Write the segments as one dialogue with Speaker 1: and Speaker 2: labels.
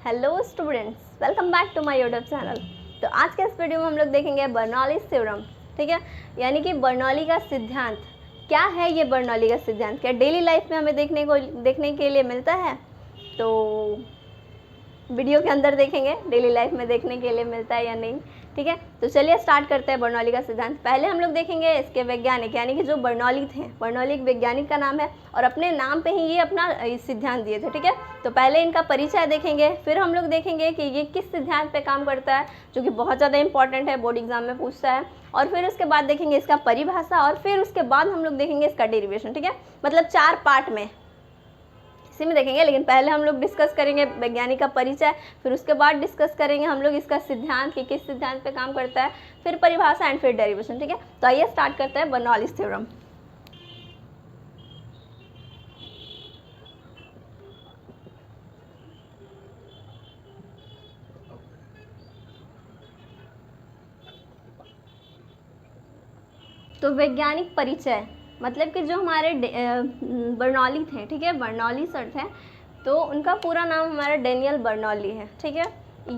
Speaker 1: Hello students, welcome back to my YouTube channel. तो आज के इस वीडियो में हम लोग देखेंगे बर्नौलीज़ थ्योरम। ठीक है, यानी कि बर्नौली का सिद्धांत। क्या है ये बर्नौली का सिद्धांत? क्या डेली लाइफ में हमें देखने के लिए मिलता है? तो वीडियो के अंदर देखेंगे डेली लाइफ में देखने के लिए मिलता है या नहीं। ठीक है, तो चलिए स्टार्ट करते हैं बर्नौली का सिद्धांत। पहले हम लोग देखेंगे इसके वैज्ञानिक, यानी कि जो बर्नौली थे। बर्नौली एक वैज्ञानिक का नाम है और अपने नाम पे ही ये अपना सिद्धांत दिए थे। ठीक है, तो पहले इनका परिचय देखेंगे, फिर हम लोग देखेंगे कि ये किस सिद्धांत पे काम करता है, जो कि बहुत ज़्यादा इंपॉर्टेंट है, बोर्ड एग्जाम में पूछता है। और फिर उसके बाद देखेंगे इसका परिभाषा, और फिर उसके बाद हम लोग देखेंगे इसका डेरिवेशन। ठीक है, मतलब 4 पार्ट में इसी में देखेंगे। लेकिन पहले हम लोग डिस्कस करेंगे वैज्ञानिक का परिचय, फिर उसके बाद डिस्कस करेंगे हम लोग इसका सिद्धांत कि किस सिद्धांत पे काम करता है, फिर परिभाषा एंड फिर डेरिवेशन। ठीक है, तो आइए स्टार्ट करते हैं बर्नौलीज़ थ्योरम। तो वैज्ञानिक परिचय मतलब कि जो हमारे बर्नौली थे, ठीक है, बर्नौली सर थे, तो उनका पूरा नाम हमारा डेनियल बर्नौली है। ठीक है,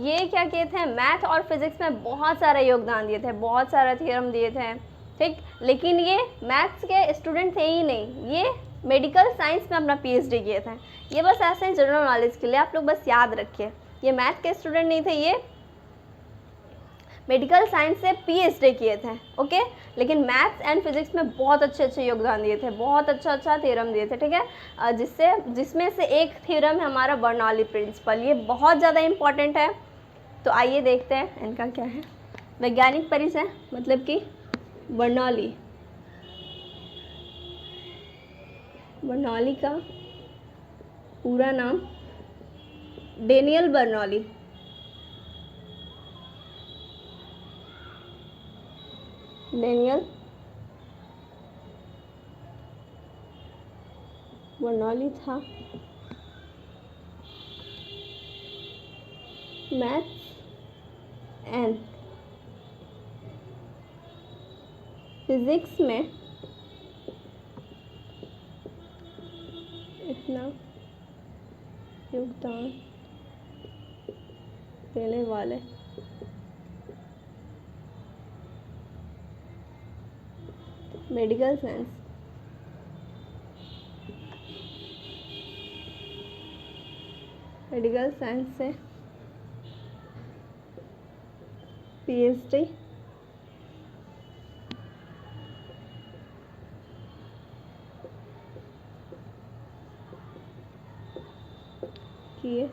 Speaker 1: ये क्या किए थे, मैथ और फिजिक्स में बहुत सारा योगदान दिए थे, बहुत सारा थ्योरम दिए थे। ठीक, लेकिन ये मैथ्स के स्टूडेंट थे ही नहीं, ये मेडिकल साइंस में अपना पीएचडी किए थे। ये बस ऐसे जनरल नॉलेज के लिए आप लोग बस याद रखिए, ये मैथ के स्टूडेंट नहीं थे, ये मेडिकल साइंस से पीएचडी किए थे। ओके, लेकिन मैथ्स एंड फिजिक्स में बहुत अच्छे योगदान दिए थे, बहुत अच्छा थ्योरम दिए थे। ठीक है, जिसमें से एक थ्योरम है हमारा बर्नौली प्रिंसिपल, ये बहुत ज़्यादा इंपॉर्टेंट है। तो आइए देखते हैं इनका क्या है। वैज्ञानिक परिचय मतलब कि बर्नौली का पूरा नाम डेनियल बर्नौली। डेनियल बर्नौली था मैथ्स एंड फिजिक्स में इतना योगदान देने वाले मेडिकल साइंस से पीएचडी किए,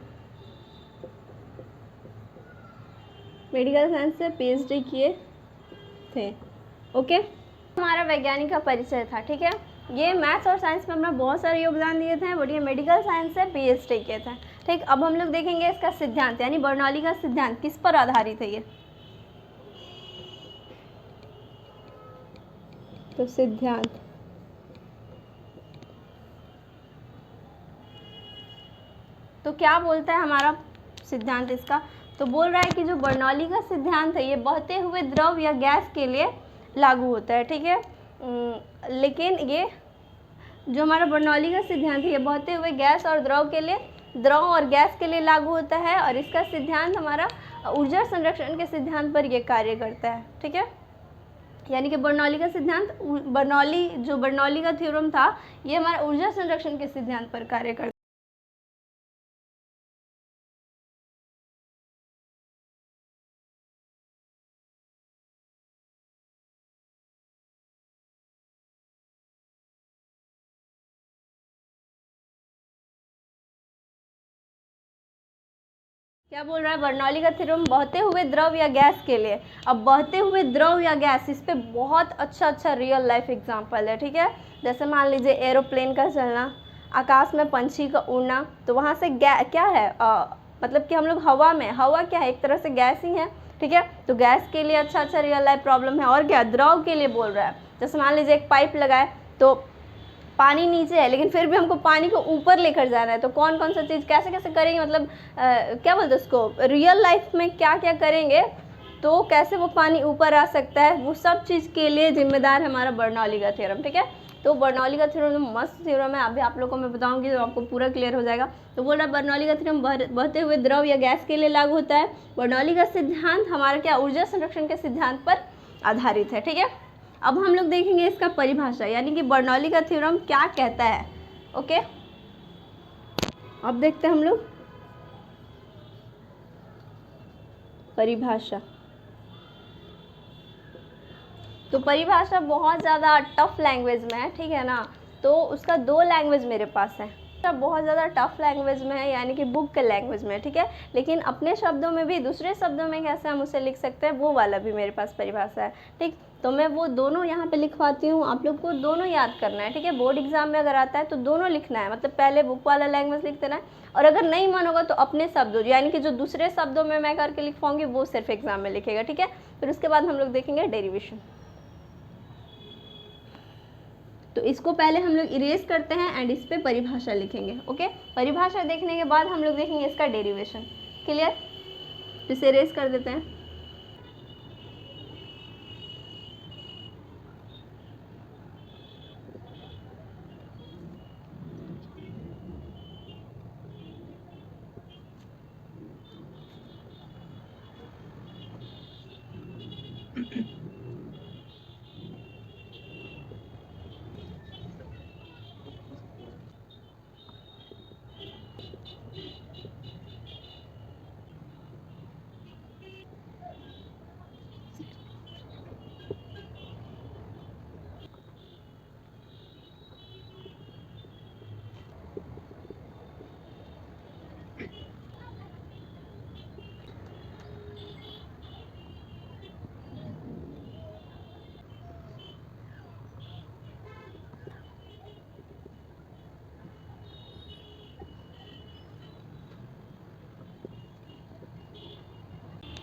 Speaker 1: मेडिकल साइंस से पीएचडी किए थे। ओके, हमारा वैज्ञानिक का परिचय था। ठीक है, ये मैथ्स और साइंस में अपना बहुत सारे योगदान दिए थे, बट ये मेडिकल साइंस से पीएचडी किए थे। ठीक, अब हम लोग देखेंगे इसका सिद्धांत, यानी बर्नौली का सिद्धांत किस पर आधारित है ये। तो सिद्धांत तो क्या बोलता है हमारा सिद्धांत इसका? तो बोल रहा है कि जो बर्नौली का सिद्धांत है ये बहते हुए द्रव या गैस के लिए लागू होता है। ठीक है, लेकिन ये जो हमारा बर्नौली का सिद्धांत है ये बहते हुए गैस और द्रव और गैस के लिए लागू होता है, और इसका सिद्धांत हमारा ऊर्जा संरक्षण के सिद्धांत पर ये कार्य करता है। ठीक है, यानी कि बर्नौली का सिद्धांत, बर्नौली का थ्योरम था, ये हमारा ऊर्जा संरक्षण के सिद्धांत पर कार्य करता है। क्या बोल रहा है, बर्नौली का थ्योरम बहते हुए द्रव या गैस के लिए। अब बहते हुए द्रव या गैस, इस पे बहुत अच्छा रियल लाइफ एग्जांपल है। ठीक है, जैसे मान लीजिए एरोप्लेन का चलना, आकाश में पंछी का उड़ना, तो वहाँ से क्या है, मतलब कि हम लोग हवा क्या है, एक तरह से गैस ही है। ठीक है, तो गैस के लिए अच्छा रियल लाइफ प्रॉब्लम है। और क्या, द्रव के लिए बोल रहा है, जैसे मान लीजिए एक पाइप लगाए, तो पानी नीचे है लेकिन फिर भी हमको पानी को ऊपर लेकर जाना है, तो कौन सा चीज़ कैसे करेंगे, मतलब क्या बोलते हैं उसको, रियल लाइफ में क्या करेंगे, तो कैसे वो पानी ऊपर आ सकता है, वो सब चीज़ के लिए जिम्मेदार है हमारा बर्नौली का थ्योरम। ठीक है, तो बर्नौली का थ्योरम मस्त थ्योरम है, अभी आप लोगों को मैं बताऊंगी तो आपको पूरा क्लियर हो जाएगा। तो बोल रहा है बर्नौली का थ्योरम बहते हुए द्रव या गैस के लिए लागू होता है। बर्नौली का सिद्धांत हमारा क्या ऊर्जा संरक्षण के सिद्धांत पर आधारित है, ठीक है। अब हम लोग देखेंगे इसका परिभाषा, यानी कि बर्नौली का थ्योरम क्या कहता है। ओके, अब देखते हैं हम लोग परिभाषा। तो परिभाषा बहुत ज़्यादा टफ लैंग्वेज में है, ठीक है ना, तो उसका 2 लैंग्वेज मेरे पास है। बहुत ज़्यादा टफ लैंग्वेज में है, यानी कि बुक के लैंग्वेज में है, ठीक है, लेकिन अपने शब्दों में भी, दूसरे शब्दों में कैसे हम उसे लिख सकते हैं वो वाला भी मेरे पास परिभाषा है, ठीक। तो मैं वो दोनों यहाँ पे लिखवाती हूँ, आप लोग को दोनों याद करना है, ठीक है। बोर्ड एग्जाम में अगर आता है तो दोनों लिखना है, मतलब पहले बुक वाला लैंग्वेज लिख देना है, और अगर नहीं मन होगा तो अपने शब्दों, यानी कि जो दूसरे शब्दों में मैं करके लिखवाऊंगी वो सिर्फ एग्जाम में लिखेगा, ठीक है। फिर उसके बाद हम लोग देखेंगे डेरिवेशन। तो इसको पहले हम लोग इरेज करते हैं एंड इस पे परिभाषा लिखेंगे। ओके, परिभाषा देखने के बाद हम लोग देखेंगे इसका डेरिवेशन। क्लियर? तो इसे इरेज कर देते हैं।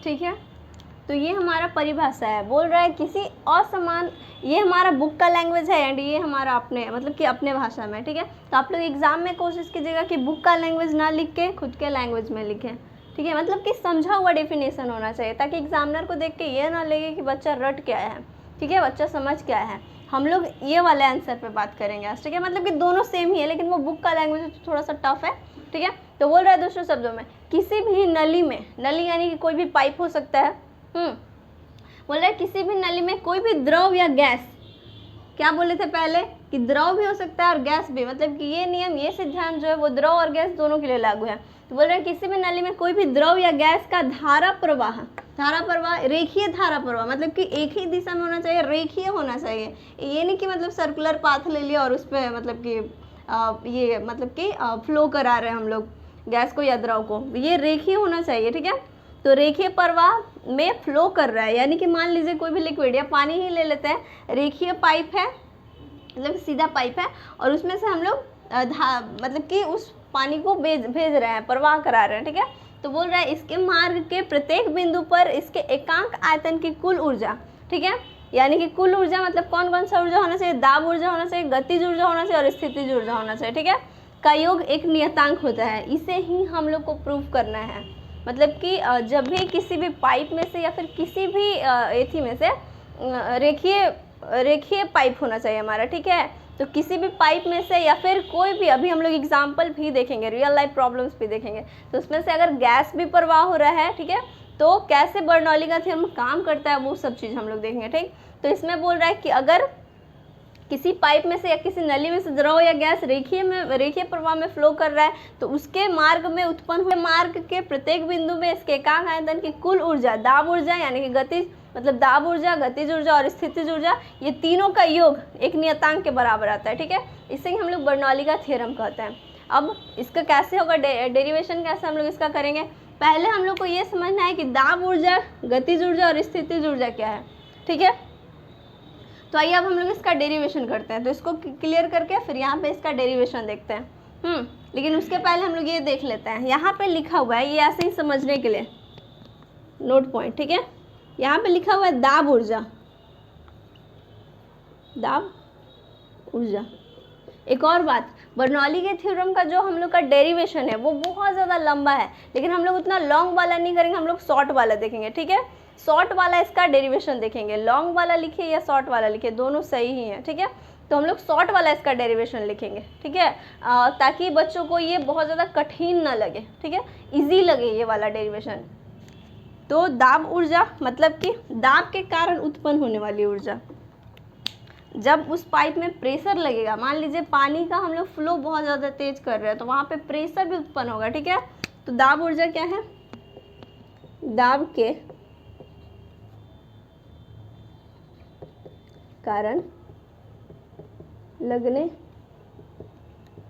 Speaker 1: ठीक है, तो ये हमारा परिभाषा है। बोल रहा है किसी असमान, ये हमारा बुक का लैंग्वेज है एंड ये हमारा अपने, मतलब कि अपने भाषा में, ठीक है। तो आप लोग एग्जाम में कोशिश कीजिएगा कि बुक का लैंग्वेज ना लिख के खुद के लैंग्वेज में लिखें, ठीक है। मतलब कि समझा हुआ डेफिनेशन होना चाहिए, ताकि एग्जामिनर को देख के ये ना लगे कि बच्चा रट क्या है, ठीक है, बच्चा समझ क्या है। हम लोग ये वाले आंसर पे बात करेंगे आज, ठीक है। मतलब कि दोनों सेम ही है, लेकिन वो बुक का लैंग्वेज तो थोड़ा सा टफ है, ठीक है। तो बोल रहा है दूसरे शब्दों में किसी भी नली में, नली यानी कि कोई भी पाइप हो सकता है, बोल रहा है किसी भी नली में कोई भी द्रव या गैस, क्या बोले थे पहले कि द्रव भी हो सकता है और गैस भी, मतलब कि ये नियम, ये सिद्धांत जो है वो द्रव और गैस दोनों के लिए लागू है। तो बोल रहे हैं किसी भी नली में कोई भी द्रव या गैस का धारा प्रवाह, धारा प्रवाह रेखीय धारा प्रवाह, मतलब कि एक ही दिशा में होना चाहिए, रेखीय होना चाहिए। ये नहीं कि मतलब सर्कुलर पाथ ले लिया और उस पर मतलब कि ये मतलब कि फ्लो करा रहे हैं हम लोग गैस को या द्रव को, ये रेखीय होना चाहिए, ठीक है। तो रेखीय प्रवाह में फ्लो कर रहा है, यानी कि मान लीजिए कोई भी लिक्विड या पानी ही ले लेते हैं, रेखीय पाइप है, मतलब सीधा पाइप है, और उसमें से हम लोग मतलब कि उस पानी को भेज रहे हैं, प्रवाह करा रहे हैं, ठीक है। तो बोल रहा है इसके मार्ग के प्रत्येक बिंदु पर इसके एकांक आयतन की कुल ऊर्जा, ठीक है, यानी कि कुल ऊर्जा मतलब कौन कौन सा ऊर्जा होना चाहिए, दाब ऊर्जा होना चाहिए, गतिज ऊर्जा होना चाहिए और स्थितिज ऊर्जा होना चाहिए, ठीक है, का योग एक नियतांक होता है। इसे ही हम लोग को प्रूव करना है, मतलब कि जब भी किसी भी पाइप में से या फिर किसी भी एथी में से रेखीय पाइप होना चाहिए हमारा, ठीक है। तो किसी भी पाइप में से या फिर कोई भी, अभी हम लोग एग्जाम्पल भी देखेंगे, रियल लाइफ प्रॉब्लम्स भी देखेंगे, तो उसमें से अगर गैस भी प्रवाह हो रहा है, ठीक है, तो कैसे बर्नौली का थ्योरम काम करता है वो सब चीज़ हम लोग देखेंगे, ठीक। तो इसमें बोल रहा है कि अगर किसी पाइप में से या किसी नली में से द्रव या गैस रेखीय प्रवाह में फ्लो कर रहा है, तो उसके मार्ग में उत्पन्न हुए मार्ग के प्रत्येक बिंदु में इसके एकांक आयतन की कुल ऊर्जा, दाब ऊर्जा यानी कि गतिज मतलब दाब ऊर्जा, गतिज ऊर्जा और स्थितिज ऊर्जा, ये तीनों का योग एक नियतांक के बराबर आता है, ठीक है। इसे ही हम लोग बर्नौली का थ्योरम कहते हैं। अब इसका कैसे होगा डेरिवेशन, कैसे हम लोग इसका करेंगे, पहले हम लोग को ये समझना है कि दाब ऊर्जा, गतिज ऊर्जा और स्थितिज ऊर्जा क्या है, ठीक है। तो आइए अब हम लोग इसका डेरिवेशन करते हैं। तो इसको क्लियर करके फिर यहाँ पे इसका डेरिवेशन देखते हैं। लेकिन उसके पहले हम लोग ये देख लेते हैं, यहाँ पे लिखा हुआ है, ये ऐसे ही समझने के लिए नोट पॉइंट, ठीक है। यहाँ पे लिखा हुआ है दाब ऊर्जा, दाब ऊर्जा। एक और बात, बर्नौली के थ्योरम का जो हम लोग का डेरिवेशन है वो बहुत ज़्यादा लंबा है, लेकिन हम लोग उतना लॉन्ग वाला नहीं करेंगे, हम लोग शॉर्ट वाला देखेंगे, ठीक है। शॉर्ट वाला इसका डेरिवेशन देखेंगे, लॉन्ग वाला लिखिए या शॉर्ट वाला लिखिए, दोनों सही ही है, ठीक है। तो हम लोग शॉर्ट वाला इसका डेरिवेशन लिखेंगे, ठीक है, ताकि बच्चों को ये बहुत ज़्यादा कठिन ना लगे, ठीक है, इजी लगे ये वाला डेरिवेशन। तो दाब ऊर्जा मतलब कि दाब के कारण उत्पन्न होने वाली ऊर्जा। जब उस पाइप में प्रेशर लगेगा, मान लीजिए पानी का हम लोग फ्लो बहुत ज़्यादा तेज कर रहे हैं, तो वहाँ पे प्रेशर भी उत्पन्न होगा, ठीक है। तो दाब ऊर्जा क्या है? दाब के कारण लगने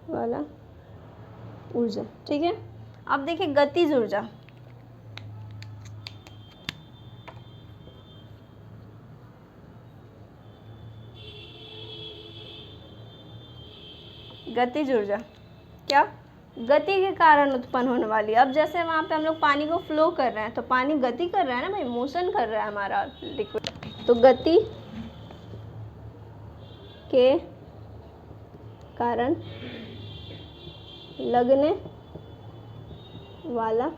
Speaker 1: वाला ऊर्जा, ठीक है। अब देखिए गतिज ऊर्जा। गतिज ऊर्जा क्या? गति के कारण उत्पन्न होने वाली। अब जैसे वहाँ पे हम लोग पानी को फ्लो कर रहे हैं, तो पानी गति कर रहा है ना भाई, मोशन कर रहा है हमारा लिक्विड, तो गति के कारण लगने वाला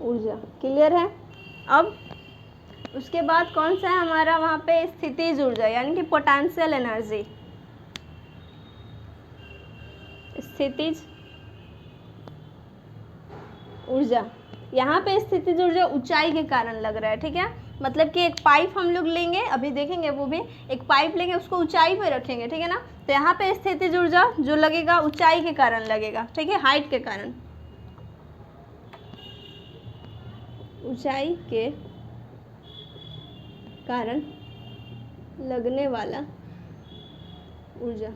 Speaker 1: ऊर्जा। क्लियर है? अब उसके बाद कौन सा है हमारा वहाँ पे? स्थितिज ऊर्जा, यानी कि पोटेंशियल एनर्जी। स्थितिज ऊर्जा, यहाँ पे स्थितिज ऊर्जा ऊंचाई के कारण लग रहा है, ठीक है। मतलब कि एक पाइप हम लोग लेंगे, अभी देखेंगे वो भी, एक पाइप लेंगे उसको ऊंचाई पे रखेंगे, ठीक है ना। तो यहाँ पे स्थितिज ऊर्जा जो लगेगा ऊंचाई के कारण लगेगा, ठीक है, हाइट के कारण, ऊंचाई के कारण लगने वाला ऊर्जा,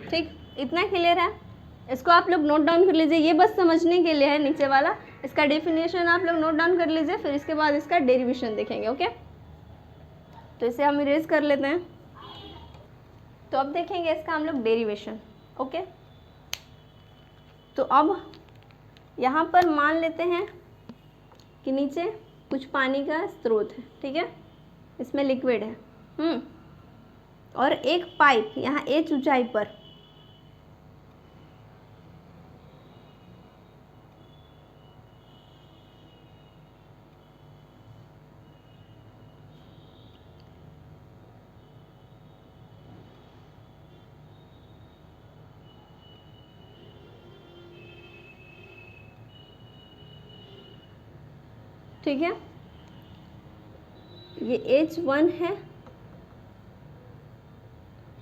Speaker 1: ठीक। इतना क्लियर है? इसको आप लोग नोट डाउन कर लीजिए, ये बस समझने के लिए है नीचे वाला, इसका डेफिनेशन आप लोग नोट डाउन कर लीजिए, फिर इसके बाद इसका डेरिवेशन देखेंगे, ओके। तो इसे हम इरेज कर लेते हैं। तो अब देखेंगे इसका हम लोग डेरिवेशन, ओके। तो अब यहाँ पर मान लेते हैं कि नीचे कुछ पानी का स्रोत है, ठीक है, इसमें लिक्विड है, और एक पाइप यहाँ h ऊंचाई पर ठीक है, ये H1 है,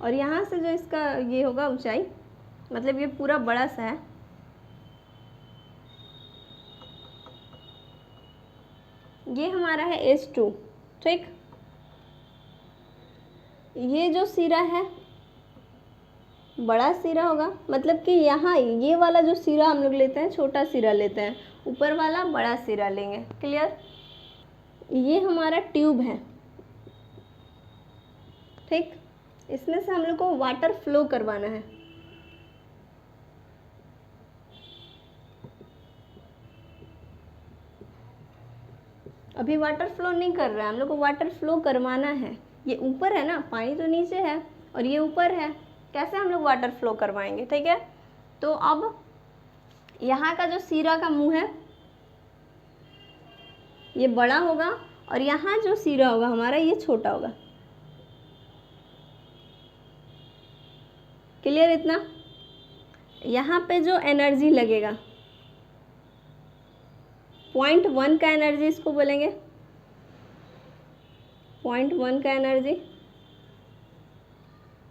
Speaker 1: और यहाँ से जो इसका ये होगा ऊंचाई, मतलब ये पूरा बड़ा सा है, ये हमारा है H2, ठीक। ये जो सिरा है बड़ा सिरा होगा, मतलब कि यहाँ ये वाला जो सिरा हम लोग लेते हैं छोटा सिरा लेते हैं, ऊपर वाला बड़ा सिरा लेंगे। क्लियर? ये हमारा ट्यूब है, ठीक। इसमें से हम लोग को वाटर फ्लो करवाना है, अभी वाटर फ्लो नहीं कर रहा है, हम लोग को वाटर फ्लो करवाना है। ये ऊपर है ना, पानी तो नीचे है और ये ऊपर है, कैसे हम लोग वाटर फ्लो करवाएंगे, ठीक है। तो अब यहाँ का जो सिरा का मुंह है ये बड़ा होगा, और यहाँ जो सिरा होगा हमारा ये छोटा होगा। क्लियर? इतना? यहाँ पे जो एनर्जी लगेगा 0.1 का एनर्जी इसको बोलेंगे, 0.1 का एनर्जी,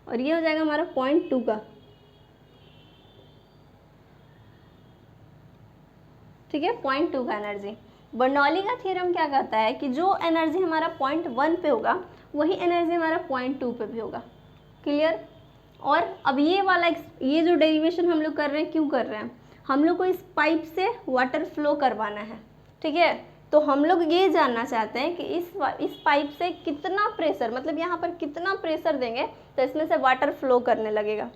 Speaker 1: और ये हो जाएगा हमारा 0.2 का, ठीक है, 0.2 का एनर्जी। बर्नौली का थ्योरम क्या कहता है कि जो एनर्जी हमारा 0.1 पे होगा वही एनर्जी हमारा 0.2 पे भी होगा। क्लियर? और अब ये वाला ये जो डेरिवेशन हम लोग कर रहे हैं, क्यों कर रहे हैं? हम लोग को इस पाइप से वाटर फ्लो करवाना है, ठीक है। तो हम लोग ये जानना चाहते हैं कि इस पाइप से कितना प्रेशर, मतलब यहाँ पर कितना प्रेशर देंगे तो इसमें से वाटर फ्लो करने लगेगा।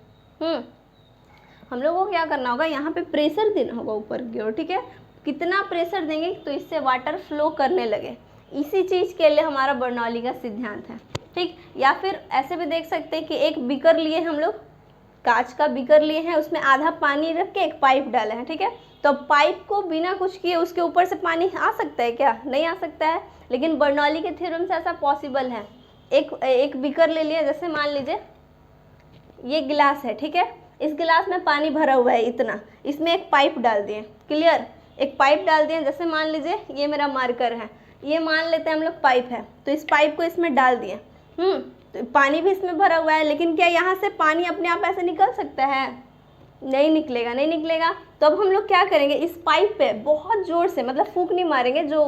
Speaker 1: हम लोग को क्या करना होगा, यहाँ पे प्रेशर देना होगा ऊपर की ओर, ठीक है। कितना प्रेशर देंगे तो इससे वाटर फ्लो करने लगे, इसी चीज़ के लिए हमारा बर्नौली का सिद्धांत है, ठीक। या फिर ऐसे भी देख सकते हैं कि एक बीकर लिए हम लोग, कांच का बीकर लिए हैं, उसमें आधा पानी रख के एक पाइप डाले हैं, ठीक है। तो पाइप को बिना कुछ किए उसके ऊपर से पानी आ सकता है क्या? नहीं आ सकता है, लेकिन बर्नौली के थ्योरम से ऐसा पॉसिबल है। एक एक बीकर ले लिया, जैसे मान लीजिए ये गिलास है, ठीक है, इस गिलास में पानी भरा हुआ है इतना, इसमें एक पाइप डाल दिए, क्लियर, एक पाइप डाल दिए, जैसे मान लीजिए ये मेरा मार्कर है, ये मान लेते हैं हम लोग पाइप है, तो इस पाइप को इसमें डाल दिए, तो पानी भी इसमें भरा हुआ है, लेकिन क्या यहाँ से पानी अपने आप ऐसे निकल सकता है? नहीं निकलेगा, नहीं निकलेगा। तो अब हम लोग क्या करेंगे, इस पाइप पे बहुत ज़ोर से, मतलब फूंक नहीं मारेंगे, जो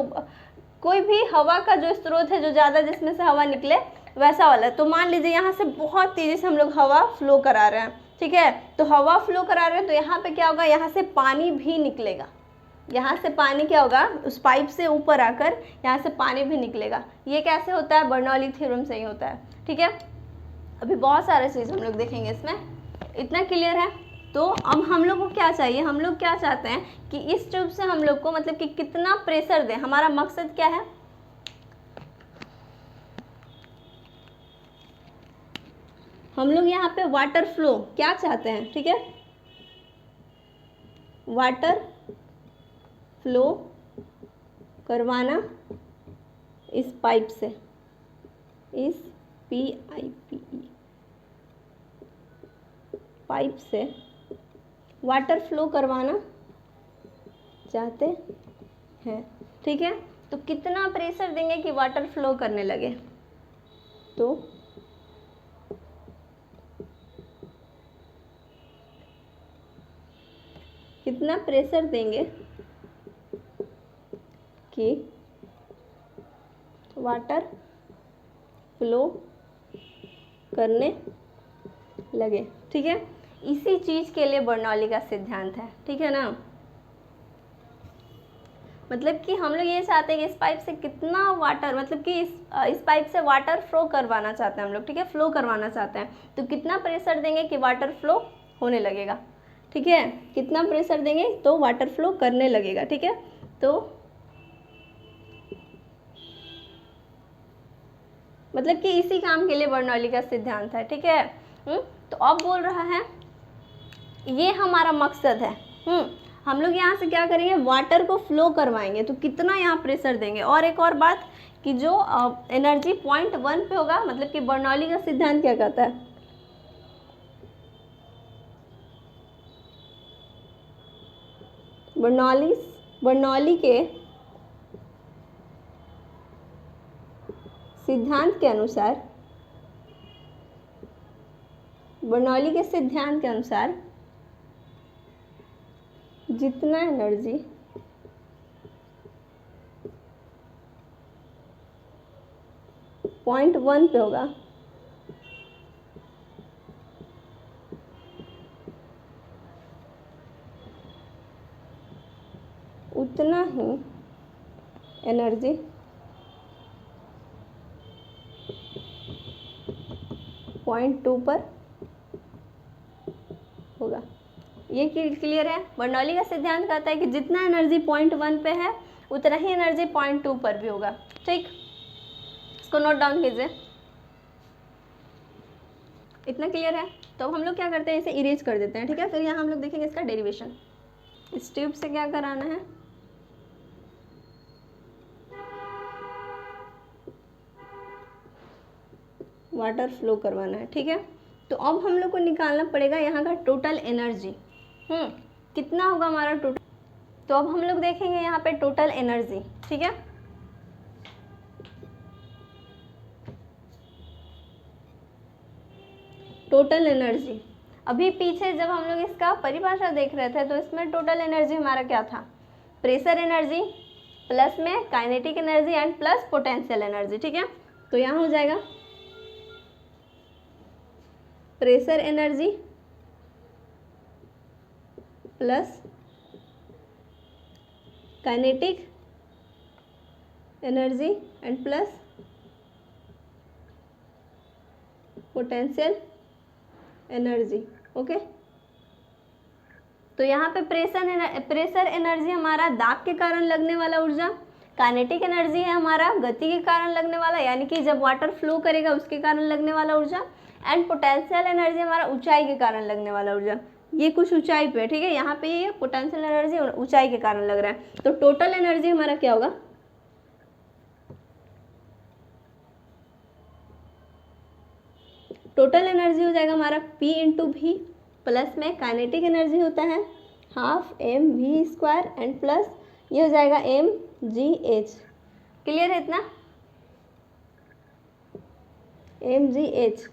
Speaker 1: कोई भी हवा का जो स्रोत है, जो ज़्यादा जिसमें से हवा निकले वैसा वाला। तो मान लीजिए यहाँ से बहुत तेज़ी से हम लोग हवा फ्लो करा रहे हैं, ठीक है, तो हवा फ्लो करा रहे हैं, तो यहाँ पे क्या होगा, यहाँ से पानी भी निकलेगा, यहाँ से पानी क्या होगा, उस पाइप से ऊपर आकर यहाँ से पानी भी निकलेगा। ये कैसे होता है? बर्नौली थ्योरम से ही होता है, ठीक है। अभी बहुत सारे चीज़ हम लोग देखेंगे इसमें, इतना क्लियर है। तो अब हम लोग को क्या चाहिए, हम लोग क्या चाहते हैं कि इस ट्यूब से हम लोग को मतलब कि कितना प्रेशर दें, हमारा मकसद क्या है, हम लोग यहाँ पे वाटर फ्लो क्या चाहते हैं, ठीक है, वाटर फ्लो करवाना इस पाइप से, इस PIPE पाइप से वाटर फ्लो करवाना चाहते हैं, ठीक है। तो कितना प्रेशर देंगे कि वाटर फ्लो करने लगे, तो कितना प्रेशर देंगे कि वाटर फ्लो करने लगे, ठीक है। इसी चीज़ के लिए बर्नौली का सिद्धांत है, ठीक है ना। मतलब कि हम लोग ये चाहते हैं कि इस पाइप से कितना वाटर, मतलब कि इस पाइप से वाटर फ्लो करवाना चाहते हैं हम लोग, ठीक है, फ्लो करवाना चाहते हैं, तो कितना प्रेशर देंगे कि वाटर फ्लो होने लगेगा, ठीक है, कितना प्रेशर देंगे तो वाटर फ्लो करने लगेगा, ठीक है। तो मतलब कि इसी काम के लिए बर्नौली का सिद्धांत है, ठीक है। तो अब बोल रहा है ये हमारा मकसद है, हम लोग यहाँ से क्या करेंगे, वाटर को फ्लो करवाएंगे, तो कितना यहाँ प्रेशर देंगे। और एक और बात कि जो एनर्जी पॉइंट 1 पे होगा, मतलब कि बर्नौली का सिद्धांत क्या कहता है, बर्नौली के सिद्धांत के अनुसार, बर्नौली के सिद्धांत के अनुसार जितना एनर्जी पॉइंट 1 पे होगा उतना ही एनर्जी पॉइंट 2 पर होगा। ये क्लियर है। बर्नौली का सिद्धांत कहता है कि जितना एनर्जी पॉइंट 1 पे है उतना ही एनर्जी पॉइंट 2 पर भी होगा, ठीक। इसको नोट डाउन कीजिए, इतना क्लियर है। तो हम लोग क्या करते हैं, इसे इरेज कर देते हैं, ठीक है। फिर यहाँ हम लोग देखेंगे इसका डेरिवेशन। इस ट्यूब से क्या कराना है, वाटर फ्लो करवाना है, ठीक है। तो अब हम लोग को निकालना पड़ेगा यहाँ का टोटल एनर्जी, कितना होगा हमारा टोटल। तो अब हम लोग देखेंगे यहाँ पे टोटल एनर्जी, ठीक है। टोटल एनर्जी, अभी पीछे जब हम लोग इसका परिभाषा देख रहे थे तो इसमें टोटल एनर्जी हमारा क्या था, प्रेशर एनर्जी प्लस में kinetic energy and plus potential energy, ठीक है। तो यहाँ हो जाएगा pressure energy plus kinetic energy and plus potential energy, okay. तो यहाँ पे प्रेशर एनर्जी हमारा दाब के कारण लगने वाला ऊर्जा, काइनेटिक एनर्जी है हमारा गति के कारण लगने वाला, यानी कि जब वाटर फ्लो करेगा उसके कारण लगने वाला ऊर्जा, एंड पोटेंशियल एनर्जी हमारा ऊंचाई के कारण लगने वाला ऊर्जा। ये कुछ ऊंचाई पे, ठीक है, यहाँ पे ये पोटेंशियल एनर्जी ऊंचाई के कारण लग रहा है। तो टोटल एनर्जी हमारा क्या होगा, टोटल एनर्जी हो जाएगा हमारा P इंटू भी, प्लस में काइनेटिक एनर्जी होता है half M V square and plus ये हो जाएगा एम जी एच। क्लियर है इतना? M G H.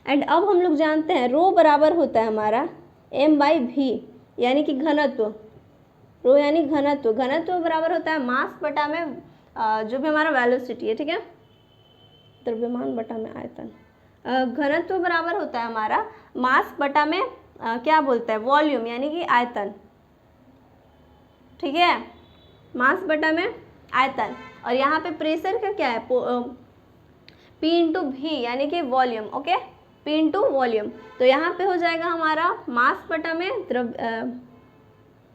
Speaker 1: एंड अब हम लोग जानते हैं रो बराबर होता है हमारा एम बाई भी, यानी कि घनत्व। रो यानी घनत्व, घनत्व बराबर होता है मास बटा में जो भी हमारा वेलोसिटी है, ठीक है, द्रव्यमान बटा में आयतन। घनत्व बराबर होता है हमारा मास बटा में क्या बोलते हैं, वॉल्यूम यानी कि आयतन, ठीक है, मास बटा में आयतन। और यहाँ पे प्रेशर का क्या है, P इंटू भी यानी कि volume, okay, P into volume. तो यहाँ पे हो जाएगा हमारा मास बटा में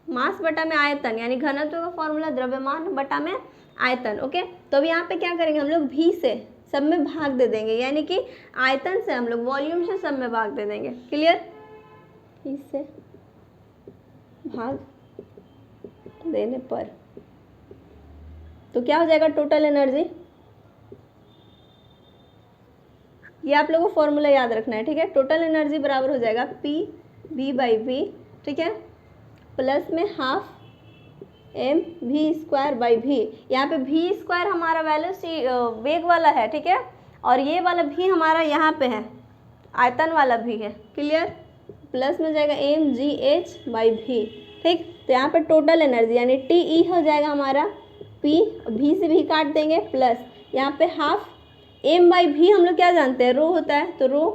Speaker 1: मास बटा में आयतन, यानी घनत्व का फॉर्मूला द्रव्यमान बटा में आयतन, ओके। तो अब यहाँ पे क्या करेंगे हम लोग, भी से सब में भाग दे देंगे, यानी कि आयतन से हम लोग वॉल्यूम से सब में भाग दे देंगे। क्लियर? इससे भाग देने पर तो क्या हो जाएगा, टोटल एनर्जी। ये आप लोगों को फॉर्मूला याद रखना है, ठीक है। टोटल एनर्जी बराबर हो जाएगा P V बाई V, ठीक है, प्लस में half M V square by V. यहाँ पे भी स्क्वायर हमारा वेलोसिटी वेग वाला है, ठीक है, और ये वाला भी हमारा यहाँ पे है आयतन वाला भी है। क्लियर? प्लस में जाएगा एम जी एच बाई भी, ठीक। तो यहाँ पे टोटल एनर्जी यानी टी ई हो जाएगा हमारा पी, भी से भी काट देंगे, प्लस यहाँ पे हाफ एम बाई भी हम लोग क्या जानते हैं, रो होता है, तो रो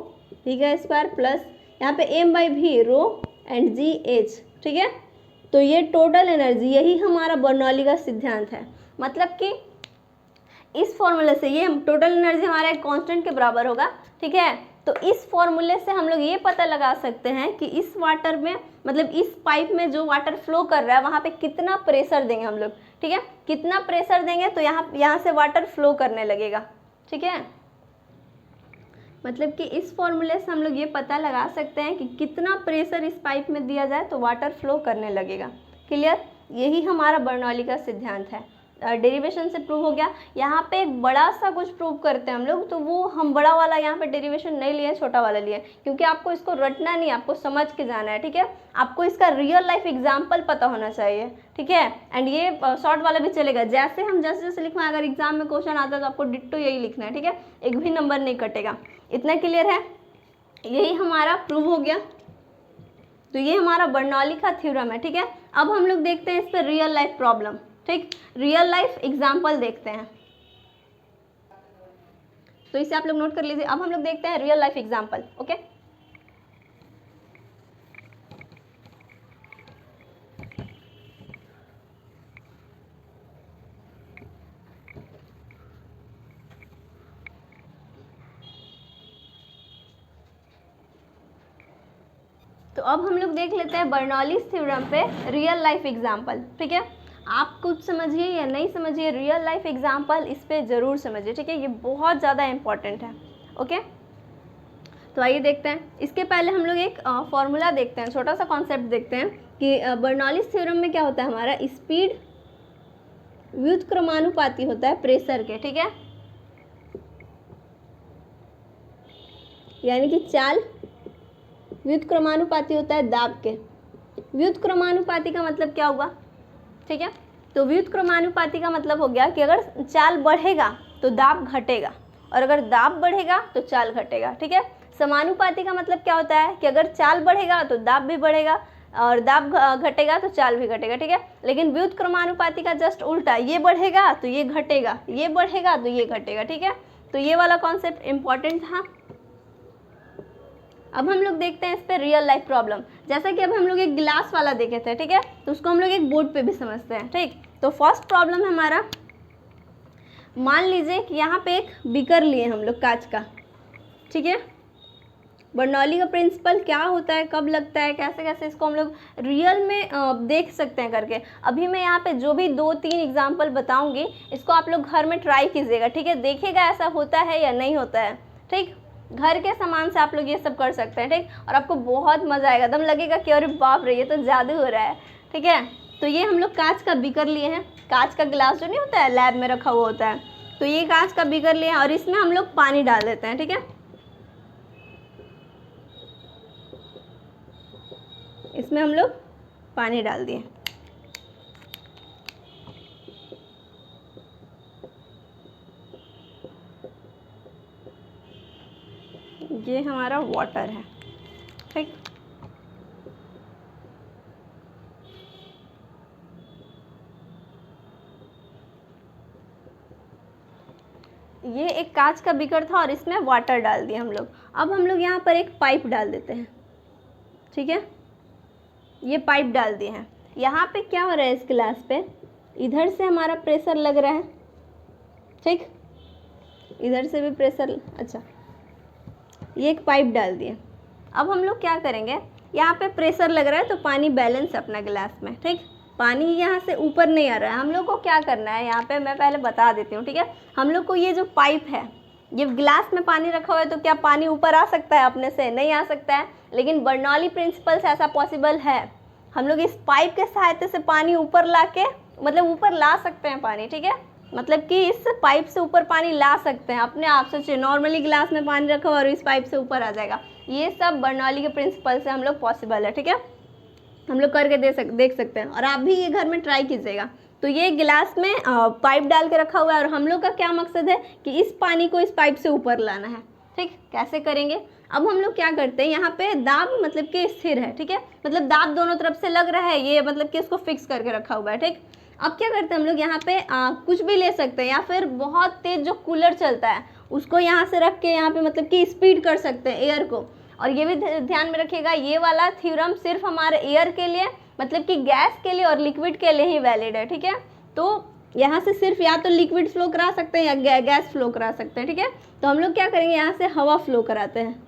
Speaker 1: भी का स्क्वायर प्लस यहाँ पे एम बाई भी रो एंड जी एच, ठीक है। तो ये टोटल एनर्जी, यही हमारा बर्नौली का सिद्धांत है। मतलब कि इस फॉर्मूले से ये टोटल एनर्जी हमारा एक कांस्टेंट के बराबर होगा, ठीक है। तो इस फॉर्मूले से हम लोग ये पता लगा सकते हैं कि इस वाटर में, मतलब इस पाइप में जो वाटर फ्लो कर रहा है वहाँ पे कितना प्रेशर देंगे हम लोग, ठीक है, कितना प्रेशर देंगे तो यहाँ से वाटर फ्लो करने लगेगा, ठीक है। मतलब कि इस फॉर्मूले से हम लोग ये पता लगा सकते हैं कि कितना प्रेशर इस पाइप में दिया जाए तो वाटर फ्लो करने लगेगा। क्लियर? यही हमारा बर्नौली का सिद्धांत है। डेरिवेशन से प्रूव हो गया। यहाँ पे एक बड़ा सा कुछ प्रूव करते हैं हम लोग, तो वो हम बड़ा वाला यहाँ पे डेरिवेशन नहीं लिए, छोटा वाला लिए, क्योंकि आपको इसको रटना नहीं, आपको समझ के जाना है, ठीक है। आपको इसका रियल लाइफ एग्जाम्पल पता होना चाहिए, ठीक है। एंड ये शॉर्ट वाला भी चलेगा, जैसे हम जैसे लिखवाएं, अगर एग्जाम में क्वेश्चन आता है तो आपको डिट्टो यही लिखना है, ठीक है, एक भी नंबर नहीं कटेगा। इतना क्लियर है? यही हमारा प्रूव हो गया। तो ये हमारा बर्नौली का थ्योरम है, ठीक है। अब हम लोग देखते हैं इस पर रियल लाइफ प्रॉब्लम, ठीक, रियल लाइफ एग्जाम्पल देखते हैं। तो इसे आप लोग नोट कर लीजिए। अब हम लोग देखते हैं रियल लाइफ एग्जाम्पल, ओके। तो अब हम लोग देख लेते हैं बर्नौलीज थ्योरम पे रियल लाइफ एग्जाम्पल, ठीक है। आप कुछ समझिए या नहीं समझिए, रियल लाइफ एग्जाम्पल इस पे ज़रूर समझिए, ठीक है, ये बहुत ज़्यादा इंपॉर्टेंट है, ओके। तो आइए देखते हैं। इसके पहले हम लोग एक फॉर्मूला देखते हैं, छोटा सा कॉन्सेप्ट देखते हैं कि बर्नौलीज थ्योरम में क्या होता है, हमारा स्पीड व्युत्क्रमानुपाती होता है प्रेशर के, ठीक है, यानी कि चाल व्युत्क्रमानुपाती होता है दाब के। व्युत्क्रमानुपाती का मतलब क्या हुआ, ठीक है। तो व्युत्क्रमानुपाती का मतलब हो गया कि अगर चाल बढ़ेगा तो दाब घटेगा, और अगर दाब बढ़ेगा तो चाल घटेगा, ठीक है। समानुपाती का मतलब क्या होता है कि अगर चाल बढ़ेगा तो दाब भी बढ़ेगा, और दाब घटेगा तो चाल भी घटेगा, ठीक है। लेकिन व्युत्क्रमानुपाती का जस्ट उल्टा, ये बढ़ेगा तो ये घटेगा, ये बढ़ेगा तो ये घटेगा, ठीक है। तो ये वाला कॉन्सेप्ट इंपॉर्टेंट था। अब हम लोग देखते हैं इस पे रियल लाइफ प्रॉब्लम। जैसा कि अब हम लोग एक गिलास वाला देखे थे, ठीक है, तो उसको हम लोग एक बोर्ड पे भी समझते हैं, ठीक। तो फर्स्ट प्रॉब्लम है हमारा, मान लीजिए कि यहाँ पे एक बीकर लिए हम लोग कांच का, ठीक है। बर्नौली का प्रिंसिपल क्या होता है, कब लगता है, कैसे कैसे इसको हम लोग रियल में देख सकते हैं करके। अभी मैं यहाँ पे जो भी 2-3 एग्जाम्पल बताऊँगी, इसको आप लोग घर में ट्राई कीजिएगा, ठीक है, देखिएगा ऐसा होता है या नहीं होता है, ठीक। घर के सामान से आप लोग ये सब कर सकते हैं, ठीक, और आपको बहुत मज़ा आएगा, एकदम लगेगा कि अरे बाप रे ये तो जादू हो रहा है, ठीक है। तो ये हम लोग कांच का बीकर लिए हैं, कांच का गिलास जो नहीं होता है लैब में रखा हुआ होता है, तो ये कांच का बीकर लिए हैं और इसमें हम लोग पानी डाल देते हैं, ठीक है। इसमें हम लोग पानी डाल दिए। ये हमारा वाटर है, ठीक। ये एक कांच का बीकर था और इसमें वाटर डाल दिया हम लोग। अब हम लोग यहाँ पर एक पाइप डाल देते हैं, ठीक है। ये पाइप डाल दिए हैं। यहाँ पे क्या हो रहा है, इस गिलास पे इधर से हमारा प्रेशर लग रहा है, ठीक, इधर से भी प्रेशर, अच्छा। ये एक पाइप डाल दिए। अब हम लोग क्या करेंगे, यहाँ पे प्रेशर लग रहा है तो पानी बैलेंस अपना गिलास में, ठीक। पानी यहाँ से ऊपर नहीं आ रहा है। हम लोग को क्या करना है, यहाँ पे मैं पहले बता देती हूँ, ठीक है। हम लोग को ये जो पाइप है, ये गिलास में पानी रखा हुआ है, तो क्या पानी ऊपर आ सकता है अपने से? नहीं आ सकता है। लेकिन बर्नौली प्रिंसिपल से ऐसा पॉसिबल है। हम लोग इस पाइप के सहायता से पानी ऊपर ला के, मतलब ऊपर ला सकते हैं पानी, ठीक है। मतलब कि इस पाइप से ऊपर पानी ला सकते हैं अपने आप से। नॉर्मली गिलास में पानी रखा हुआ और इस पाइप से ऊपर आ जाएगा। ये सब बर्नौली के प्रिंसिपल से हम लोग पॉसिबल है, ठीक है। हम लोग करके देख सकते हैं, और आप भी ये घर में ट्राई कीजिएगा। तो ये गिलास में पाइप डाल के रखा हुआ है, और हम लोग का क्या मकसद है कि इस पानी को इस पाइप से ऊपर लाना है, ठीक। कैसे करेंगे, अब हम लोग क्या करते हैं, यहाँ पे दाब मतलब कि स्थिर है, ठीक है। मतलब दाब दोनों तरफ से लग रहा है, ये मतलब कि इसको फिक्स करके रखा हुआ है, ठीक। अब क्या करते हैं हम लोग, यहाँ पे कुछ भी ले सकते हैं, या फिर बहुत तेज जो कूलर चलता है उसको यहाँ से रख के यहाँ पे मतलब कि स्पीड कर सकते हैं एयर को। और ये भी ध्यान में रखिएगा, ये वाला थ्योरम सिर्फ हमारे एयर के लिए, मतलब कि गैस के लिए और लिक्विड के लिए ही वैलिड है, ठीक है। तो यहाँ से सिर्फ या तो लिक्विड फ्लो करा सकते हैं या गैस फ्लो करा सकते हैं, ठीक है। तो हम लोग क्या करेंगे, यहाँ से हवा फ्लो कराते हैं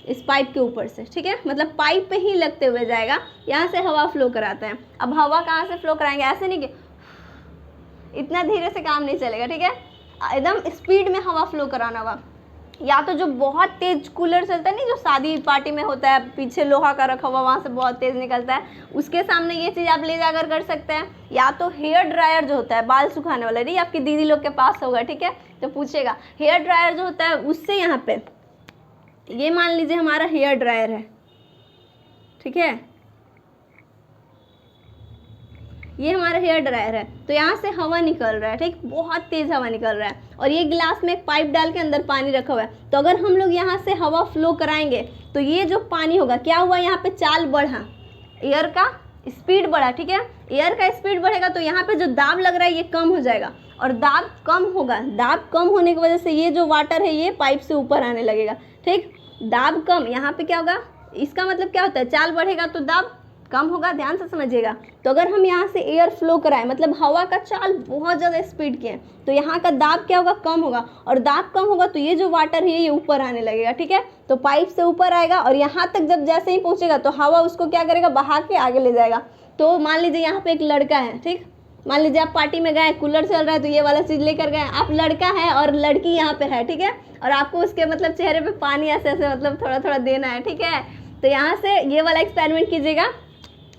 Speaker 1: इस पाइप के ऊपर से, ठीक है। मतलब पाइप पे ही लगते हुए जाएगा, यहाँ से हवा फ्लो कराते हैं। अब हवा कहाँ से फ्लो कराएंगे, ऐसे नहीं कि इतना धीरे से काम नहीं चलेगा, ठीक है। एकदम स्पीड में हवा फ्लो कराना होगा। या तो जो बहुत तेज कूलर चलता है नहीं, जो शादी पार्टी में होता है, पीछे लोहा का रखा हुआ, वहाँ से बहुत तेज निकलता है, उसके सामने ये चीज़ आप ले जाकर कर सकते हैं। या तो हेयर ड्रायर जो होता है, बाल सुखाने वाला, नहीं आपकी दीदी लोग के पास होगा, ठीक है, तो पूछेगा। हेयर ड्रायर जो होता है उससे यहाँ पे, ये मान लीजिए हमारा हेयर ड्रायर है, ठीक है, ये हमारा हेयर ड्रायर है। तो यहाँ से हवा निकल रहा है, ठीक, बहुत तेज़ हवा निकल रहा है, और ये गिलास में एक पाइप डाल के अंदर पानी रखा हुआ है। तो अगर हम लोग यहाँ से हवा फ्लो कराएंगे तो ये जो पानी होगा, क्या हुआ, यहाँ पे चाल बढ़ा, एयर का स्पीड बढ़ा, ठीक है। एयर का स्पीड बढ़ेगा तो यहाँ पे जो दाब लग रहा है ये कम हो जाएगा, और दाब कम होगा। दाब कम होने की वजह से ये जो वाटर है ये पाइप से ऊपर आने लगेगा, ठीक। दाब कम, यहाँ पे क्या होगा, इसका मतलब क्या होता है, चाल बढ़ेगा तो दाब कम होगा, ध्यान से समझिएगा। तो अगर हम यहाँ से एयर फ्लो कराएं, मतलब हवा का चाल बहुत ज़्यादा स्पीड के है, तो यहाँ का दाब क्या होगा, कम होगा, और दाब कम होगा तो ये जो वाटर है ये ऊपर आने लगेगा, ठीक है। तो पाइप से ऊपर आएगा, और यहाँ तक जब जैसे ही पहुँचेगा तो हवा उसको क्या करेगा, बहा के आगे ले जाएगा। तो मान लीजिए यहाँ पे एक लड़का है, ठीक, मान लीजिए आप पार्टी में गए, कूलर चल रहा है तो ये वाला चीज़ लेकर गए, आप लड़का है और लड़की यहाँ पे है, ठीक है, और आपको उसके मतलब चेहरे पे पानी ऐसे ऐसे मतलब थोड़ा थोड़ा देना है, ठीक है। तो यहाँ से ये वाला एक्सपेरिमेंट कीजिएगा,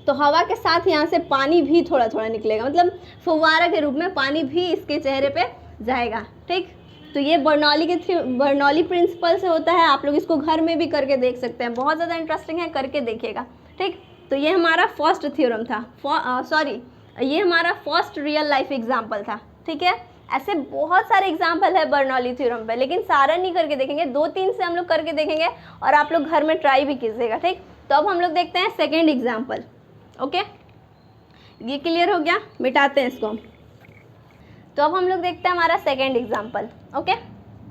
Speaker 1: तो हवा के साथ यहाँ से पानी भी थोड़ा थोड़ा निकलेगा, मतलब फुव्वारा के रूप में पानी भी इसके चेहरे पे जाएगा, ठीक। तो ये बर्नौली प्रिंसिपल से होता है। आप लोग इसको घर में भी करके देख सकते हैं, बहुत ज़्यादा इंटरेस्टिंग है, करके देखिएगा, ठीक। तो ये हमारा फर्स्ट थ्योरम था, ये हमारा फर्स्ट रियल लाइफ एग्जाम्पल था, ठीक है। ऐसे बहुत सारे एग्जाम्पल है बर्नौली थ्योरम पे, लेकिन सारा नहीं करके देखेंगे, 2-3 से हम लोग करके देखेंगे, और आप लोग घर में ट्राई भी कीजिएगा, ठीक। तो अब हम लोग देखते हैं सेकेंड एग्जाम्पल। ओके, ये क्लियर हो गया, मिटाते हैं इसको। तो अब हम लोग देखते हैं हमारा सेकेंड एग्जाम्पल। ओके,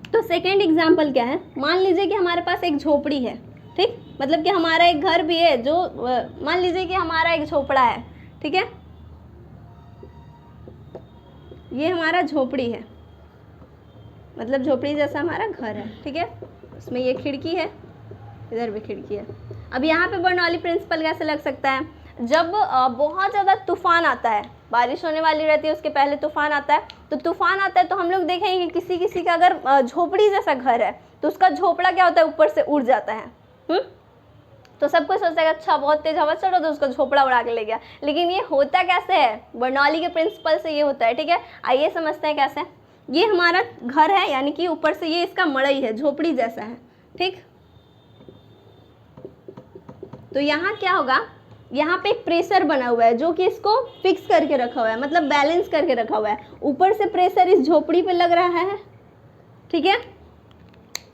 Speaker 1: तो सेकेंड एग्जाम्पल क्या है, मान लीजिए कि हमारे पास एक झोपड़ी है, ठीक, मतलब कि हमारा एक घर भी है, जो मान लीजिए कि हमारा एक झोपड़ा है, ठीक है, ये हमारा झोपड़ी है, मतलब झोपड़ी जैसा हमारा घर है, ठीक है। उसमें ये खिड़की है, इधर भी खिड़की है। अब यहाँ पे बर्नौली प्रिंसिपल कैसे लग सकता है, जब बहुत ज़्यादा तूफान आता है, बारिश होने वाली रहती है, उसके पहले तूफान आता है, तो तूफान आता है तो हम लोग देखेंगे कि किसी किसी का अगर झोपड़ी जैसा घर है तो उसका झोपड़ा क्या होता है, ऊपर से उड़ जाता है। तो सब कुछ सोचता है अच्छा बहुत तेज हवा चल रहा तो उसका झोपड़ा उड़ा के ले गया, लेकिन ये होता कैसे है, बर्नौली के प्रिंसिपल से ये होता है, ठीक है। आइए समझते हैं कैसे। ये हमारा घर है, यानी कि ऊपर से ये इसका मड़ई है, झोपड़ी जैसा है, ठीक। तो यहाँ क्या होगा, यहाँ पे एक प्रेशर बना हुआ है जो कि इसको फिक्स करके रखा हुआ है, मतलब बैलेंस करके रखा हुआ है। ऊपर से प्रेशर इस झोपड़ी पे लग रहा है, ठीक है,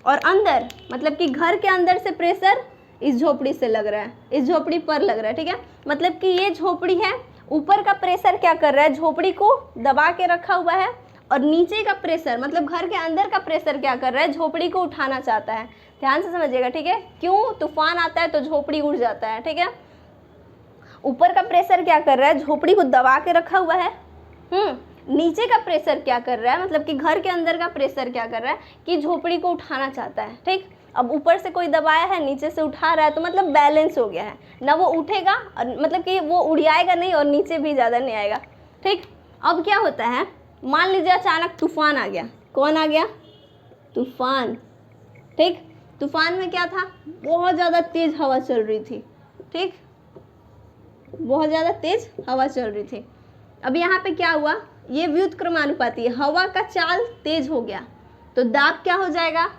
Speaker 1: और अंदर मतलब कि घर के अंदर से प्रेशर इस झोपड़ी से लग रहा है, इस झोपड़ी पर लग रहा है, ठीक है। मतलब कि ये झोपड़ी है, ऊपर का प्रेशर क्या कर रहा है, झोपड़ी को दबा के रखा हुआ है, और नीचे का प्रेशर मतलब घर के अंदर का प्रेशर क्या कर रहा है, झोपड़ी को उठाना चाहता है। ध्यान से समझिएगा, ठीक है। क्यों, तूफान आता है तो झोपड़ी उड़ जाता है, ठीक है। ऊपर का प्रेशर क्या कर रहा है, झोपड़ी को दबा के रखा हुआ है। नीचे का प्रेशर क्या कर रहा है, मतलब कि घर के अंदर का प्रेशर क्या कर रहा है कि झोपड़ी को उठाना चाहता है, ठीक। अब ऊपर से कोई दबाया है, नीचे से उठा रहा है, तो मतलब बैलेंस हो गया है ना, वो उठेगा और मतलब कि वो उड़ाएगा नहीं और नीचे भी ज़्यादा नहीं आएगा, ठीक। अब क्या होता है, मान लीजिए अचानक तूफान आ गया। कौन आ गया, तूफान, ठीक। तूफान में क्या था, बहुत ज़्यादा तेज़ हवा चल रही थी, ठीक, बहुत ज़्यादा तेज़ हवा चल रही थी। अब यहाँ पे क्या हुआ, ये व्युत्क्रमानुपाती है, हवा का चाल तेज हो गया तो दाब क्या हो जाएगा,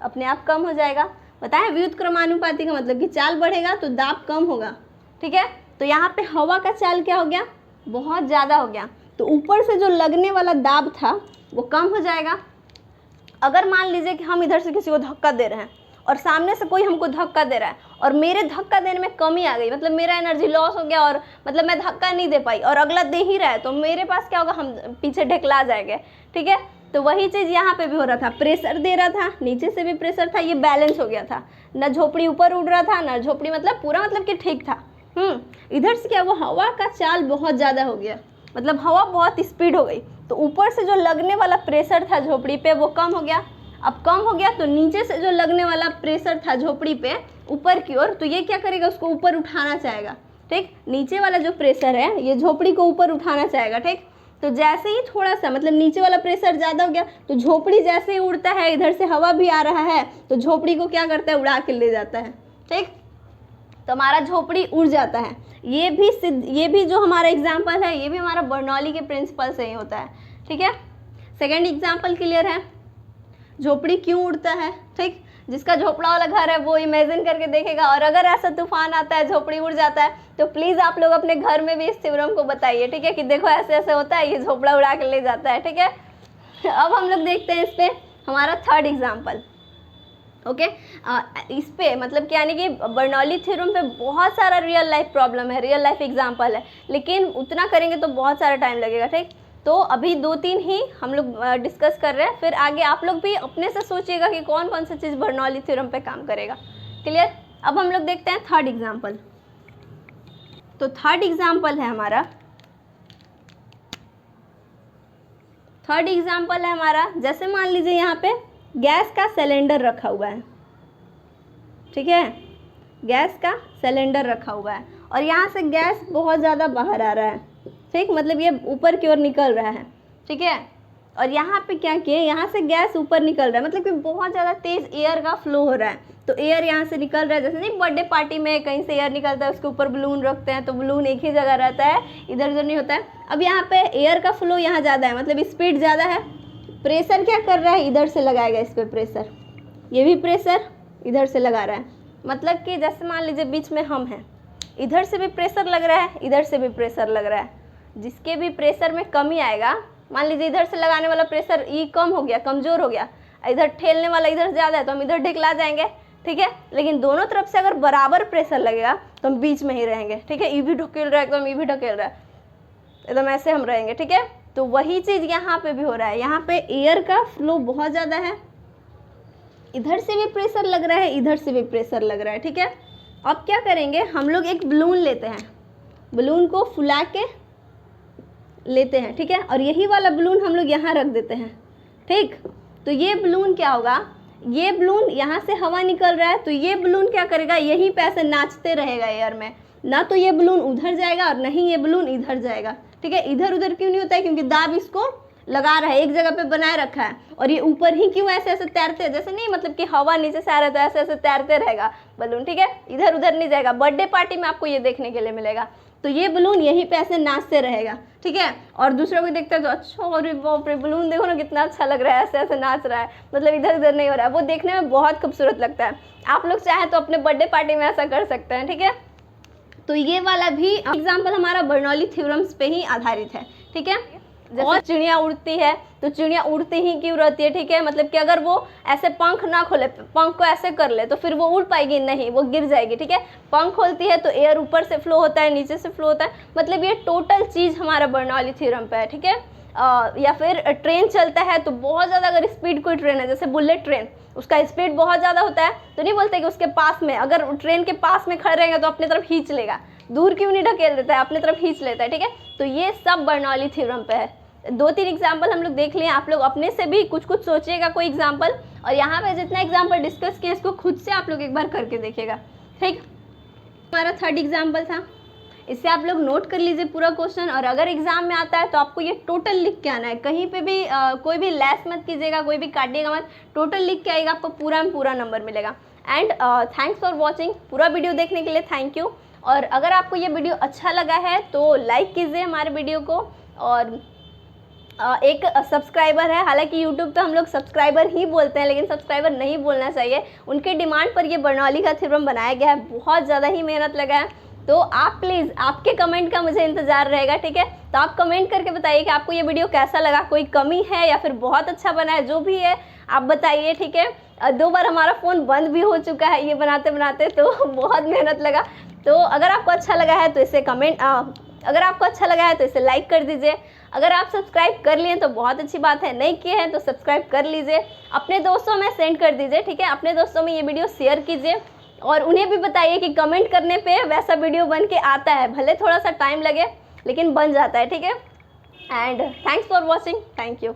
Speaker 1: अपने आप कम हो जाएगा। पता है व्युत्क्रमानुपाती का मतलब कि चाल बढ़ेगा तो दाब कम होगा, ठीक है। तो यहाँ पे हवा का चाल क्या हो गया, बहुत ज़्यादा हो गया, तो ऊपर से जो लगने वाला दाब था वो कम हो जाएगा। अगर मान लीजिए कि हम इधर से किसी को धक्का दे रहे हैं और सामने से कोई हमको धक्का दे रहा है और मेरे धक्का देने में कमी आ गई, मतलब मेरा एनर्जी लॉस हो गया और मतलब मैं धक्का नहीं दे पाई और अगला दे ही रहा है, तो मेरे पास क्या होगा, हम पीछे ढकला जाएंगे, ठीक है। तो वही चीज़ यहाँ पे भी हो रहा था, प्रेशर दे रहा था, नीचे से भी प्रेशर था, ये बैलेंस हो गया था, न झोपड़ी ऊपर उड़ रहा था न झोपड़ी, मतलब पूरा मतलब कि ठीक था। इधर से क्या हुआ, हवा का चाल बहुत ज़्यादा हो गया, मतलब हवा बहुत स्पीड हो गई, तो ऊपर से जो लगने वाला प्रेशर था झोपड़ी पे वो कम हो गया। अब कम हो गया तो नीचे से जो लगने वाला प्रेशर था झोपड़ी पे ऊपर की ओर, तो ये क्या करेगा, उसको ऊपर उठाना चाहेगा, ठीक। नीचे वाला जो प्रेशर है ये झोपड़ी को ऊपर उठाना चाहेगा, ठीक। तो जैसे ही थोड़ा सा मतलब नीचे वाला प्रेशर ज़्यादा हो गया तो झोपड़ी जैसे ही उड़ता है, इधर से हवा भी आ रहा है तो झोपड़ी को क्या करता है, उड़ा के ले जाता है, ठीक। तो हमारा झोपड़ी उड़ जाता है। ये भी जो हमारा एग्जाम्पल है ये भी हमारा बर्नौली के प्रिंसिपल से ही होता है, ठीक है। सेकेंड एग्जाम्पल क्लियर है, झोपड़ी क्यों उड़ता है, ठीक। जिसका झोपड़ा वाला घर है वो इमेजिन करके देखेगा, और अगर ऐसा तूफान आता है झोपड़ी उड़ जाता है तो प्लीज़ आप लोग अपने घर में भी इस थ्योरम को बताइए, ठीक है, कि देखो ऐसे ऐसे होता है, ये झोपड़ा उड़ा के ले जाता है, ठीक है। अब हम लोग देखते हैं इस पर हमारा थर्ड एग्जाम्पल, ओके। इस पे मतलब कि यानी कि बर्नौली थ्योरम पे बहुत सारा रियल लाइफ प्रॉब्लम है, रियल लाइफ एग्जाम्पल है, लेकिन उतना करेंगे तो बहुत सारा टाइम लगेगा, ठीक। तो अभी 2-3 ही हम लोग डिस्कस कर रहे हैं, फिर आगे आप लोग भी अपने से सोचिएगा कि कौन कौन सी चीज़ बर्नौली थ्योरम पे काम करेगा, क्लियर। अब हम लोग देखते हैं थर्ड एग्जाम्पल। तो थर्ड एग्जाम्पल है हमारा, जैसे मान लीजिए यहाँ पे गैस का सिलेंडर रखा हुआ है, ठीक है, गैस का सिलेंडर रखा हुआ है और यहाँ से गैस बहुत ज़्यादा बाहर आ रहा है, ठीक, मतलब ये ऊपर की ओर निकल रहा है, ठीक है। और यहाँ पे क्या किए, यहाँ से गैस ऊपर निकल रहा है, मतलब कि बहुत ज़्यादा तेज़ एयर का फ्लो हो रहा है, तो एयर यहाँ से निकल रहा है। जैसे नहीं बर्थडे पार्टी में कहीं से एयर निकलता है, उसके ऊपर बलून रखते हैं तो बलून एक ही जगह रहता है, इधर उधर नहीं होता है। अब यहाँ पे एयर का फ्लो यहाँ ज़्यादा है, मतलब स्पीड ज़्यादा है, प्रेशर क्या कर रहा है, इधर से लगाएगा इस पर प्रेशर, ये भी प्रेशर इधर से लगा रहा है, मतलब कि जैसे मान लीजिए बीच में हम हैं, इधर से भी प्रेशर लग रहा है, इधर से भी प्रेशर लग रहा है। जिसके भी प्रेशर में कमी आएगा, मान लीजिए इधर से लगाने वाला प्रेशर ई कम हो गया, कमज़ोर हो गया, इधर ठेलने वाला इधर ज़्यादा है तो हम इधर ढिकला जाएंगे, ठीक है। लेकिन दोनों तरफ से अगर बराबर प्रेशर लगेगा तो हम बीच में ही रहेंगे, ठीक है। ई भी ढकेल रहा है एकदम, ई भी ढकेल रहा है एकदम, ऐसे हम रहेंगे, ठीक है। तो वही चीज़ यहाँ पे भी हो रहा है, यहाँ पे एयर का फ्लो बहुत ज़्यादा है, इधर से भी प्रेशर लग रहा है, इधर से भी प्रेशर लग रहा है, ठीक है। अब क्या करेंगे, हम लोग एक बलून लेते हैं, बलून को फुला के लेते हैं, ठीक है, और यही वाला बलून हम लोग यहाँ रख देते हैं, ठीक। तो ये बलून क्या होगा, ये बलून यहाँ से हवा निकल रहा है तो ये बलून क्या करेगा, यहीं पे ऐसे नाचते रहेगा एयर में, ना तो ये बलून उधर जाएगा और नहीं ये बलून इधर जाएगा, ठीक है। इधर उधर क्यों नहीं होता है, क्योंकि दाब इसको लगा रहा है, एक जगह पे बनाए रखा है, और ये ऊपर ही क्यों ऐसे ऐसे तैरते हैं, जैसे नहीं मतलब कि हवा नीचे से आ रहा है तो ऐसे ऐसे तैरते रहेगा बलून, ठीक है, इधर उधर नहीं जाएगा। बर्थडे पार्टी में आपको ये देखने के लिए मिलेगा, तो ये बलून यहीं पे ऐसे नाचते रहेगा, ठीक है। और दूसरों को देखता है तो अच्छा, और बाप रे बलून देखो ना कितना अच्छा लग रहा है, ऐसे ऐसे नाच रहा है, मतलब इधर उधर नहीं हो रहा है, वो देखने में बहुत खूबसूरत लगता है। आप लोग चाहें तो अपने बर्थडे पार्टी में ऐसा कर सकते हैं, ठीक है। तो ये वाला भी एग्जाम्पल हमारा बर्नौली थ्योरम्स पे ही आधारित है, ठीक है। जैसे चिड़िया उड़ती है तो चिड़िया उड़ती ही क्यों रहती है, ठीक है, मतलब कि अगर वो ऐसे पंख ना खोले, पंख को ऐसे कर ले तो फिर वो उड़ पाएगी नहीं, वो गिर जाएगी, ठीक है। पंख खोलती है तो एयर ऊपर से फ्लो होता है, नीचे से फ्लो होता है, मतलब ये टोटल चीज़ हमारा बर्नौली थ्योरम पे है, ठीक है। या फिर ट्रेन चलता है तो बहुत ज़्यादा अगर स्पीड कोई ट्रेन है, जैसे बुलेट ट्रेन, उसका स्पीड बहुत ज़्यादा होता है, तो नहीं बोलते कि उसके पास में, अगर ट्रेन के पास में खड़े रहेंगे तो अपनी तरफ खींच लेगा, दूर क्यों नहीं ढकेल देता है, अपनी तरफ खींच लेता है, ठीक है। तो ये सब बर्नौली थ्योरम पे है। 2-3 एग्जाम्पल हम लोग देख लिए, आप लोग अपने से भी कुछ कुछ सोचिएगा कोई एग्जाम्पल, और यहाँ पे जितना एग्जाम्पल डिस्कस किए इसको खुद से आप लोग एक बार करके देखिएगा, ठीक। हमारा 3rd एग्जाम्पल था, इससे आप लोग नोट कर लीजिए पूरा क्वेश्चन, और अगर एग्जाम में आता है तो आपको ये टोटल लिख के आना है, कहीं पे भी कोई भी लेस मत कीजिएगा, कोई भी काटिएगा मत, टोटल लिख के आएगा, आपको पूरा में पूरा नंबर मिलेगा। एंड थैंक्स फॉर वॉचिंग, पूरा वीडियो देखने के लिए थैंक यू। और अगर आपको ये वीडियो अच्छा लगा है तो लाइक कीजिए हमारे वीडियो को, और एक सब्सक्राइबर है, हालांकि यूट्यूब पे हम लोग सब्सक्राइबर ही बोलते हैं, लेकिन सब्सक्राइबर नहीं बोलना चाहिए, उनके डिमांड पर ये बर्नौली का थ्योरम बनाया गया है, बहुत ज़्यादा ही मेहनत लगा है। तो आप प्लीज़, आपके कमेंट का मुझे इंतज़ार रहेगा, ठीक है। तो आप कमेंट करके बताइए कि आपको ये वीडियो कैसा लगा, कोई कमी है या फिर बहुत अच्छा बना है, जो भी है आप बताइए, ठीक है। 2 बार हमारा फ़ोन बंद भी हो चुका है ये बनाते बनाते, तो बहुत मेहनत लगा। तो अगर आपको अच्छा लगा है तो इसे अगर आपको अच्छा लगा है तो इसे लाइक कर दीजिए, अगर आप सब्सक्राइब कर लिए तो बहुत अच्छी बात है, नहीं किए हैं तो सब्सक्राइब कर लीजिए, अपने दोस्तों में सेंड कर दीजिए, ठीक है। अपने दोस्तों में ये वीडियो शेयर कीजिए, और उन्हें भी बताइए कि कमेंट करने पे वैसा वीडियो बन के आता है, भले थोड़ा सा टाइम लगे लेकिन बन जाता है, ठीक है। And thanks for watching, thank you.